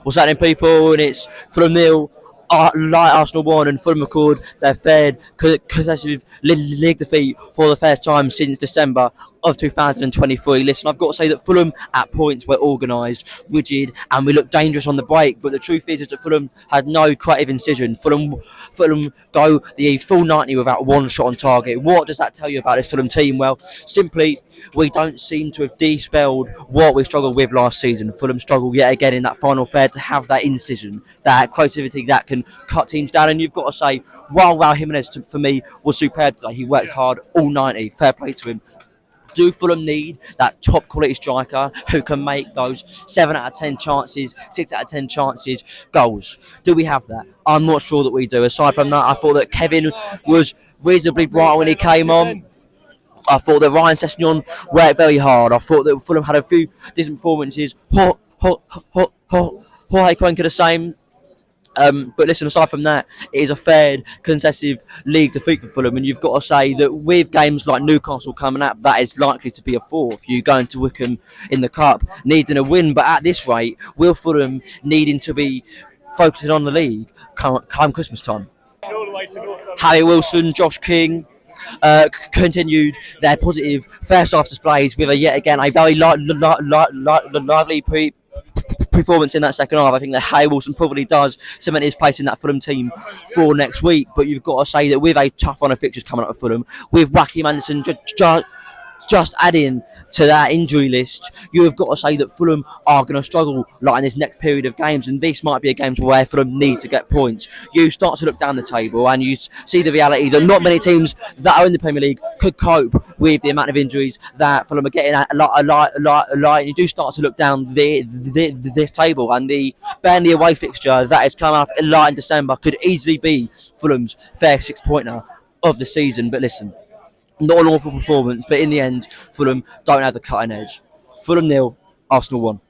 What's happening, people? And it's Fulham nil, like Arsenal 1, and Fulham record their third consecutive league defeat for the first time since December of 2023. Listen, I've got to say that Fulham at points were organised, rigid, and we looked dangerous on the break. But the truth is that Fulham had no creative incision. Fulham go the full 90 without one shot on target. What does that tell you about this Fulham team? Well, simply we don't seem to have dispelled what we struggled with last season. Fulham struggled yet again in that final third to have that incision, that creativity that can cut teams down. And you've got to say, while Raul Jimenez for me was superb today, he worked hard all 90. Fair play to him. Do Fulham need that top quality striker who can make those 7 out of 10 chances, 6 out of 10 chances goals? Do we have that? I'm not sure that we do. Aside from that, I thought that Kevin was reasonably bright when he came on. I thought that Ryan Sessegnon worked very hard. I thought that Fulham had a few decent performances. Jorge Cuenca the same. But listen, aside from that, it is a third consecutive league defeat for Fulham, and you've got to say that with games like Newcastle coming up, that is likely to be a fourth. You going to Wickham in the Cup, needing a win, but at this rate, will Fulham needing to be focusing on the league come Christmas time? Harry Wilson, Josh King continued their positive first half displays with yet again a very lively performance in that second half. I think that Harry Wilson probably does cement his place in that Fulham team for next week. But you've got to say that with a tough run of fixtures coming up with Fulham, with Wacky Anderson just adding to that injury list, you have got to say that Fulham are going to struggle like in this next period of games, and this might be a game where Fulham need to get points. You start to look down the table and you see the reality that not many teams that are in the Premier League could cope with the amount of injuries that Fulham are getting at a lot. You do start to look down this table, and the Burnley away fixture that has come up a lot in December could easily be Fulham's fair 6-pointer of the season. But listen, not an awful performance, but in the end, Fulham don't have the cutting edge. Fulham nil, Arsenal 1.